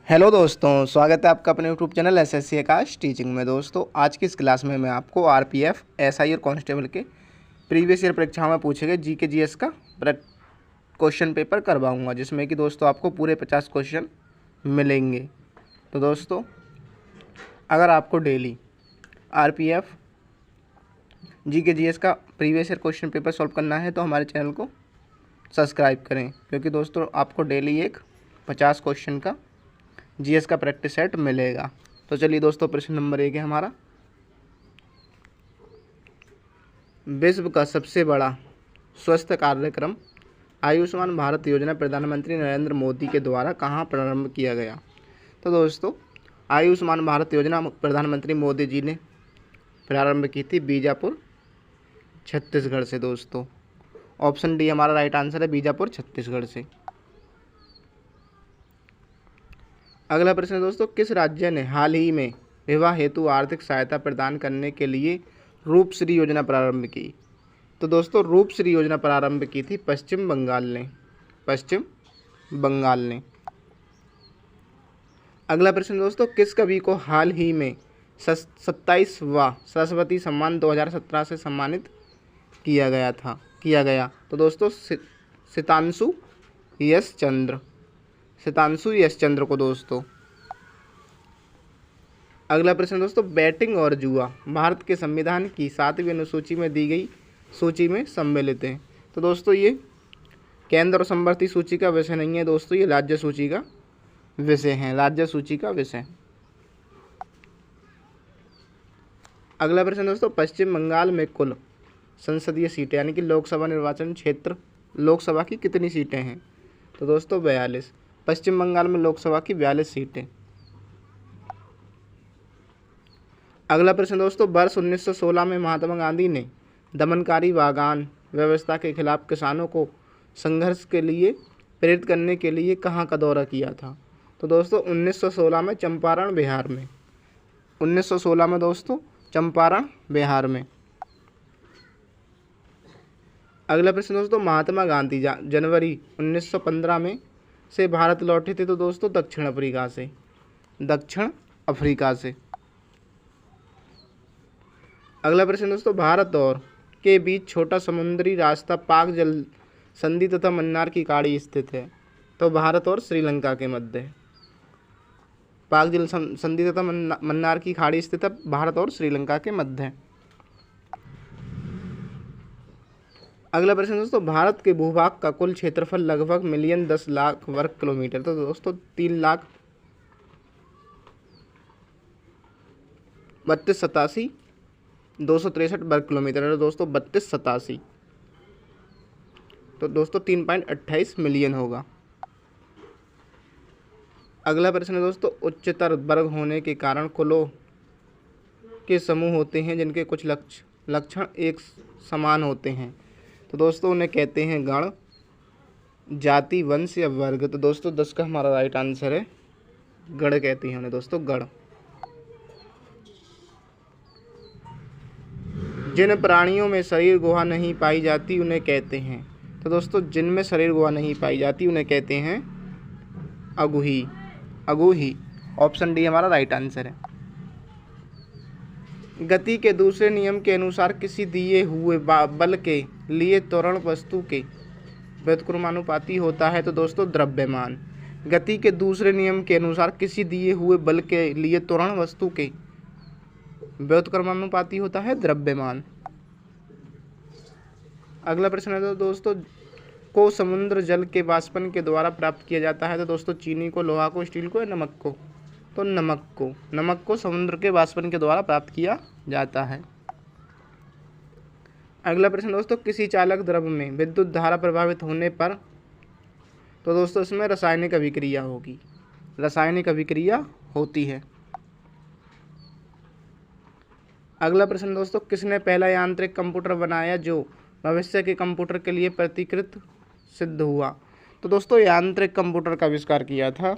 Hello दोस्तों, स्वागत है आपका अपने यूट्यूब चैनल एसएससी आकाश टीचिंग में। दोस्तों आज की इस क्लास में मैं आपको आरपीएफ, एसआई और कांस्टेबल के प्रीवियस ईयर परीक्षाओं में पूछे गए जीके जीएस का क्वेश्चन पेपर करवाऊंगा, जिसमें कि दोस्तों आपको पूरे 50 क्वेश्चन मिलेंगे। तो दोस्तों अगर आपको डेली आरपीएफ, जीके जीएस का previous year question paper solve करना है तो हमारे चैनल को सब्सक्राइब करें, क्योंकि दोस्तों आपको डेली एक 50 क्वेश्चन का जीएस का प्रैक्टिस सेट मिलेगा। तो चलिए दोस्तों, प्रश्न नंबर 1 है हमारा। विश्व का सबसे बड़ा स्वास्थ्य कार्यक्रम आयुष्मान भारत योजना प्रधानमंत्री नरेंद्र मोदी के द्वारा कहाँ प्रारंभ किया गया? तो दोस्तों आयुष्मान भारत योजना प्रधानमंत्री मोदी जी ने प्रारंभ की थी बीजापुर, छत्तीसगढ़ से। दोस्तों ऑप्शन डी हमारा राइट आंसर है, बीजापुर, छत्तीसगढ़ से। अगला प्रश्न है दोस्तों, किस राज्य ने हाल ही में विवाह हेतु आर्थिक सहायता प्रदान करने के लिए रूपश्री योजना प्रारंभ की? तो दोस्तों रूपश्री योजना प्रारंभ की थी पश्चिम बंगाल ने। पश्चिम बंगाल ने। अगला प्रश्न दोस्तों, किस कवि को हाल ही में 27वां सरस्वती सम्मान 2017 से सम्मानित किया गया? तो दोस्तों सितांशु यश चंद्र, सितांशु यश चंद्र को। दोस्तों अगला प्रश्न दोस्तों, बैटिंग और जुआ भारत के संविधान की 7वीं अनुसूची में दी गई सूची में सम्मिलित हैं? तो दोस्तों ये केंद्र और समवर्ती सूची का विषय नहीं है दोस्तों, ये राज्य सूची का विषय है, राज्य सूची का विषय। अगला प्रश्न दोस्तों, पश्चिम बंगाल में कुल संसदीय सीटें यानी कि लोकसभा निर्वाचन क्षेत्र लोकसभा की कितनी सीटें हैं? तो दोस्तों 42। पश्चिम बंगाल में लोकसभा की 42 सीटें। अगला प्रश्न दोस्तों, वर्ष 1916 में महात्मा गांधी ने दमनकारी बागान व्यवस्था के खिलाफ किसानों को संघर्ष के लिए प्रेरित करने के लिए कहाँ का दौरा किया था? तो दोस्तों 1916 में चंपारण, बिहार में। 1916 में दोस्तों चंपारण, बिहार में। अगला प्रश्न दोस्तों, महात्मा गांधी जनवरी 1915 में से भारत लौटे थे? तो दोस्तों दक्षिण अफ्रीका से। दक्षिण अफ्रीका से। अगला प्रश्न दोस्तों, भारत और के बीच छोटा समुद्री रास्ता पाक जल संधि तथा मन्नार की खाड़ी स्थित है? तो भारत और श्रीलंका के मध्य। पाक जल संधि तथा मन्नार की खाड़ी स्थित है भारत और श्रीलंका के मध्य। अगला प्रश्न दोस्तों, भारत के भूभाग का कुल क्षेत्रफल लगभग 1,10,00,000 वर्ग किलोमीटर। तो दोस्तों 3,32,87,263 वर्ग किलोमीटर है। दोस्तों 3287, तो दोस्तों 3.28 मिलियन होगा। अगला प्रश्न है दोस्तों, उच्चतर वर्ग होने के कारण कुलों के समूह होते हैं जिनके कुछ लक्षण एक समान होते हैं। तो दोस्तों उन्हें कहते हैं गण, जाति, वंश या वर्ग। तो दोस्तों 10 का हमारा राइट आंसर है, गण कहते हैं उन्हें दोस्तों, गण। जिन प्राणियों में शरीर गुहा नहीं पाई जाती उन्हें कहते हैं? तो दोस्तों जिनमें शरीर गुहा नहीं पाई जाती उन्हें कहते हैं अगुही। अगुही। ऑप्शन डी हमारा राइट आंसर है। गति के दूसरे नियम के अनुसार किसी दिए हुए बल के लिए त्वरण वस्तु के व्युत्क्रमानुपाती होता है? तो दोस्तों द्रव्यमान। गति के दूसरे नियम के अनुसार किसी दिए हुए बल के लिए त्वरण वस्तु के व्युत्क्रमानुपाती होता है द्रव्यमान। अगला प्रश्न है तो दोस्तों, को समुद्र जल के वाष्पन के द्वारा प्राप्त किया जाता है? तो दोस्तों चीनी को, लोहा को, स्टील को या नमक को? तो नमक को। नमक को समुद्र के वाष्पन के द्वारा प्राप्त किया जाता है। अगला प्रश्न दोस्तों, किसी चालक द्रव्य में विद्युत धारा प्रभावित होने पर? तो दोस्तों इसमें रासायनिक अभिक्रिया होगी, रासायनिक अभिक्रिया होती है। अगला प्रश्न दोस्तों, किसने पहला यांत्रिक कंप्यूटर बनाया जो भविष्य के कंप्यूटर के लिए प्रतिकृत सिद्ध हुआ? तो दोस्तों यांत्रिक कंप्यूटर का आविष्कार किया था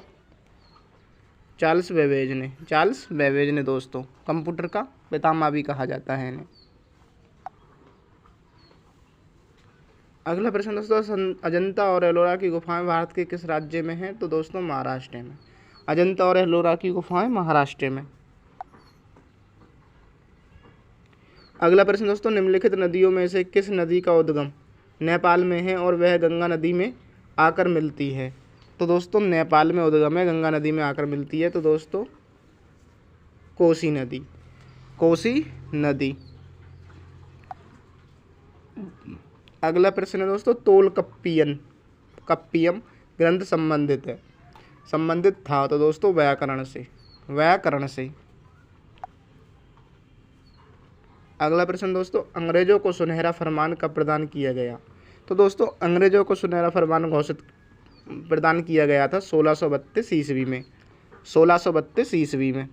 चार्ल्स बेबेज ने। चार्ल्स बेबेज ने दोस्तों, कंप्यूटर का पितामह भी कहा जाता है इन्हें। अगला प्रश्न दोस्तों, अजंता और एलोरा की गुफाएं भारत के किस राज्य में हैं? तो दोस्तों महाराष्ट्र में। अजंता और एलोरा की गुफाएं महाराष्ट्र में। अगला प्रश्न दोस्तों, निम्नलिखित नदियों में से किस नदी का उद्गम नेपाल में है और वह गंगा नदी में आकर मिलती है? तो दोस्तों नेपाल में उद्गम है, गंगा नदी में आकर मिलती है। तो दोस्तों कोसी नदी, कोसी नदी। अगला प्रश्न है दोस्तों, कप्पियम ग्रंथ संबंधित था? तो दोस्तों व्याकरण से। अगला प्रश्न दोस्तों, अंग्रेजों को सुनहरा फरमान कब प्रदान किया गया? तो दोस्तों अंग्रेजों को सुनहरा फरमान प्रदान किया गया था 1632 ईस्वी में। 1632 ईस्वी में।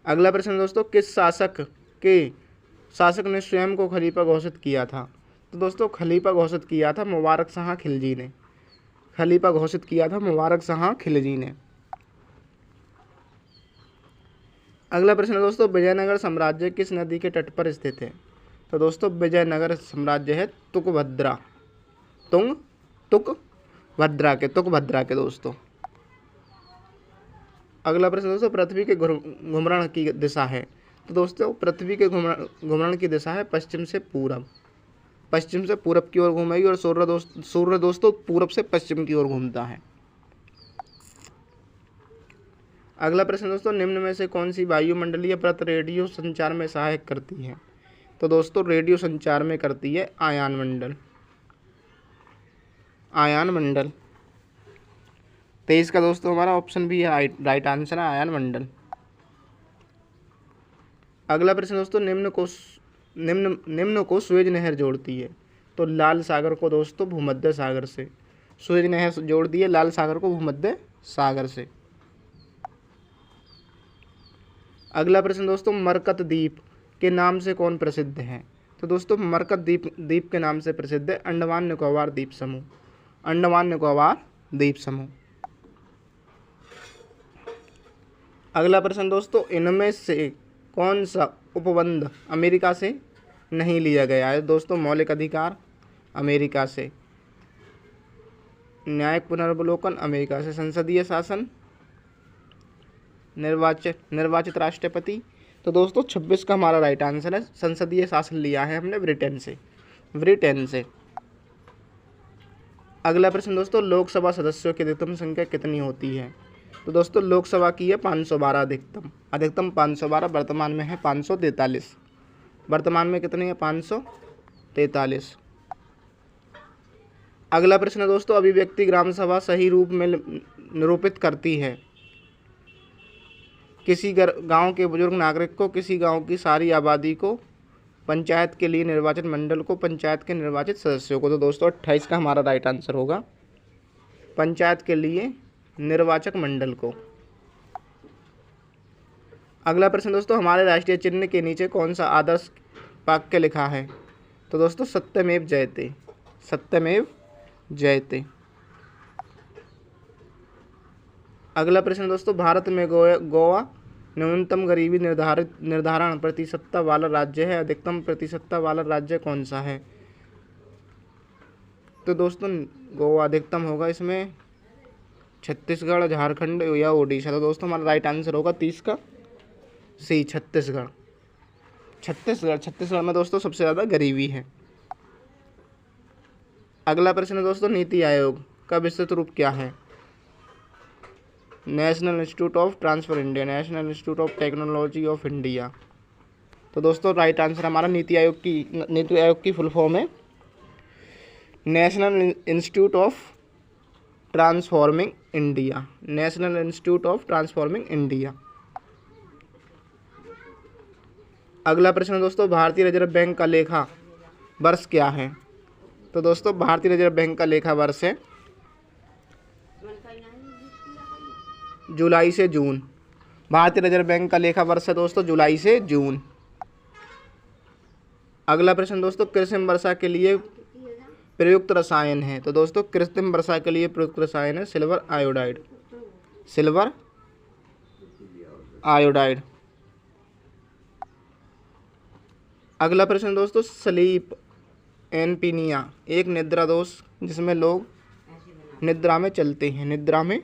अगला प्रश्न दोस्तों, किस शासक ने स्वयं को खलीफा घोषित किया था? तो दोस्तों खलीफा घोषित किया था मुबारक शाह खिलजी ने। खलीफा घोषित किया था मुबारक शाह खिलजी ने। अगला प्रश्न है दोस्तों, विजयनगर साम्राज्य किस नदी के तट पर स्थित है? तो दोस्तों विजयनगर साम्राज्य है तुंगभद्रा के दोस्तों। अगला प्रश्न दोस्तों, पृथ्वी के घूमरण की दिशा है? तो दोस्तों पृथ्वी के घूमरण की दिशा है पश्चिम से पूरब की ओर घूमेगी और सूर्य दोस्तों पूरब से पश्चिम की ओर घूमता है। अगला प्रश्न दोस्तों, निम्न में से कौन सी वायुमंडलीय परत रेडियो संचार में सहायक करती है? तो दोस्तों रेडियो संचार में करती है आयन मंडल। 23 का दोस्तों हमारा ऑप्शन भी है राइट आंसर है आयन मंडल। अगला प्रश्न दोस्तों, निम्न को सुएज नहर जोड़ती है? तो लाल सागर को दोस्तों भूमध्य सागर से। सुएज नहर जोड़ती है लाल सागर को भूमध्य सागर से। अगला प्रश्न दोस्तों, मरकत द्वीप के नाम से कौन प्रसिद्ध है? तो दोस्तों मरकत द्वीप के नाम से प्रसिद्ध है अंडमान निकोबार द्वीप समूह। अगला प्रश्न दोस्तों, इनमें से कौन सा उपबंध अमेरिका से नहीं लिया गया है? दोस्तों मौलिक अधिकार अमेरिका से, न्यायिक पुनर्वलोकन अमेरिका से, संसदीय शासन, निर्वाचित राष्ट्रपति। तो दोस्तों 26 का हमारा राइट आंसर है संसदीय शासन लिया है हमने ब्रिटेन से। अगला प्रश्न दोस्तों, लोकसभा सदस्यों की अधिकतम संख्या कितनी होती है? तो दोस्तों लोकसभा की है 512 अधिकतम 512। वर्तमान में है 543। वर्तमान में कितनी है? 543। अगला प्रश्न है दोस्तों, अभिव्यक्ति ग्राम सभा सही रूप में निरूपित करती है? किसी गांव के बुजुर्ग नागरिक को, किसी गांव की सारी आबादी को, पंचायत के लिए निर्वाचित मंडल को, पंचायत के निर्वाचित सदस्यों को। तो दोस्तों 28 का हमारा राइट आंसर होगा पंचायत के लिए निर्वाचक मंडल को। अगला प्रश्न दोस्तों, हमारे राष्ट्रीय चिन्ह के नीचे कौन सा आदर्श वाक्य लिखा है? तो दोस्तों सत्यमेव जयते। अगला प्रश्न दोस्तों, भारत में गोवा न्यूनतम गरीबी निर्धारण प्रतिशतता वाला राज्य है, अधिकतम प्रतिशतता वाला राज्य कौन सा है? तो दोस्तों गोवा अधिकतम होगा इसमें, छत्तीसगढ़, झारखंड या ओडिशा। तो दोस्तों हमारा राइट आंसर होगा 30 का सी, छत्तीसगढ़ में दोस्तों सबसे ज़्यादा गरीबी है। अगला प्रश्न दोस्तों, नीति आयोग का विस्तृत रूप क्या है? National institute of transfer India, national institute of technology of India. तो दोस्तों राइट आंसर हमारा नीति आयोग की फुल फॉर्म है national institute of transforming India. अगला प्रश्न दोस्तों, भारतीय रिजर्व बैंक का लेखा वर्ष क्या है? तो दोस्तों भारतीय रिजर्व बैंक का लेखा वर्ष है जुलाई से जून। भारतीय रिजर्व बैंक का लेखा वर्ष है दोस्तों जुलाई से जून। अगला प्रश्न दोस्तों, कृत्रिम वर्षा के लिए प्रयुक्त रसायन है? तो दोस्तों कृत्रिम वर्षा के लिए प्रयुक्त रसायन है सिल्वर आयोडाइड। अगला प्रश्न दोस्तों, स्लीप एनपीनिया एक निद्रा दोष जिसमें लोग निद्रा में चलते हैं, निद्रा में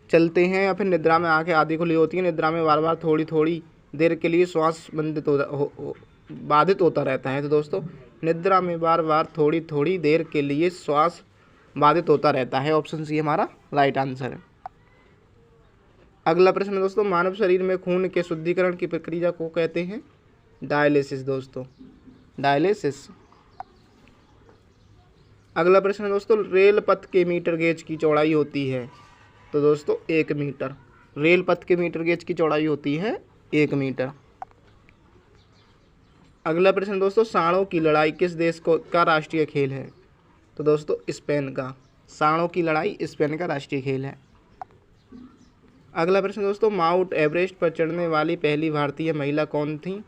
चलते हैं या फिर निद्रा में आंखें आधी खुली होती हैं। निद्रा में बार बार थोड़ी थोड़ी देर के लिए श्वास बाधित होता रहता है। तो दोस्तों निद्रा में बार बार थोड़ी थोड़ी देर के लिए श्वास बाधित होता रहता है। ऑप्शन सी हमारा राइट आंसर है। अगला प्रश्न है दोस्तों, मानव शरीर में खून के शुद्धिकरण की प्रक्रिया को कहते हैं डायलिसिस। दोस्तों डायलिसिस। अगला प्रश्न है दोस्तों, रेल पथ के मीटर गेज की चौड़ाई होती है। तो दोस्तों 1 मीटर। रेल पथ के मीटर गेज की चौड़ाई होती है 1 मीटर। अगला प्रश्न दोस्तों, सांडों की लड़ाई किस देश का राष्ट्रीय खेल है। तो दोस्तों स्पेन का। सांडों की लड़ाई स्पेन का राष्ट्रीय खेल है। अगला प्रश्न दोस्तों, माउंट एवरेस्ट पर चढ़ने वाली पहली भारतीय महिला कौन थी।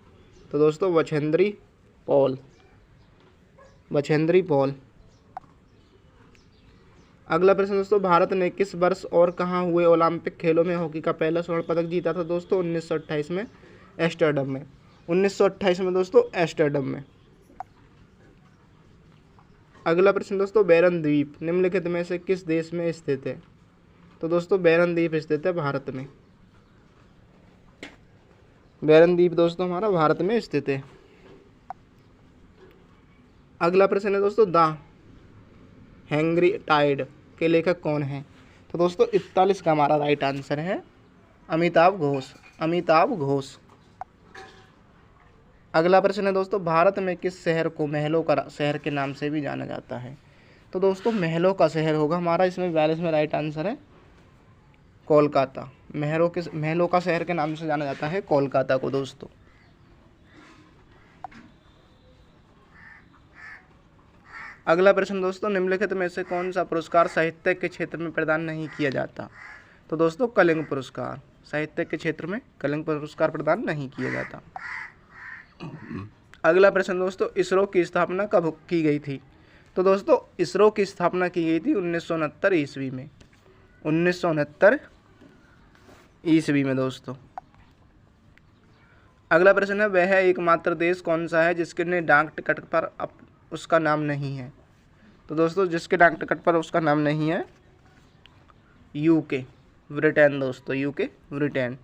तो दोस्तों बछेंद्री पॉल। बछेंद्री पॉल। अगला प्रश्न दोस्तों, भारत ने किस वर्ष और कहाँ हुए ओलंपिक खेलों में हॉकी का पहला स्वर्ण पदक जीता था। दोस्तों 1928 में एम्स्टर्डम में। 1928 में दोस्तों एम्स्टर्डम में। अगला प्रश्न दोस्तों, बैरन द्वीप निम्नलिखित में से किस देश में स्थित है। तो दोस्तों बैरन द्वीप स्थित है भारत में। बैरन द्वीप दोस्तों हमारा भारत में स्थित है। अगला प्रश्न है दोस्तों, द हैंग्री टाइड के लेखक कौन है। तो दोस्तों 41 का हमारा राइट आंसर है अमिताभ घोष। अमिताभ घोष। अगला प्रश्न है दोस्तों, भारत में किस शहर को महलों का शहर के नाम से भी जाना जाता है। तो दोस्तों महलों का शहर होगा हमारा इसमें 42 में राइट आंसर है कोलकाता। महलों का शहर के नाम से जाना जाता है कोलकाता को दोस्तों। अगला प्रश्न दोस्तों, निम्नलिखित में से कौन सा पुरस्कार साहित्य के क्षेत्र में प्रदान नहीं किया जाता। तो दोस्तों कलिंग पुरस्कार। साहित्य के क्षेत्र में कलिंग पुरस्कार प्रदान नहीं किया जाता। अगला प्रश्न दोस्तों, इसरो की स्थापना कब की गई थी। तो दोस्तों इसरो की स्थापना की गई थी 1969 ईस्वी में। 1969 ईस्वी में दोस्तों। अगला प्रश्न है, वह एकमात्र देश कौन सा है जिसके डाक टिकट पर उसका नाम नहीं है। तो दोस्तों जिसके डाक टिकट पर उसका नाम नहीं है यूके, ब्रिटेन दोस्तों, यूके ब्रिटेन।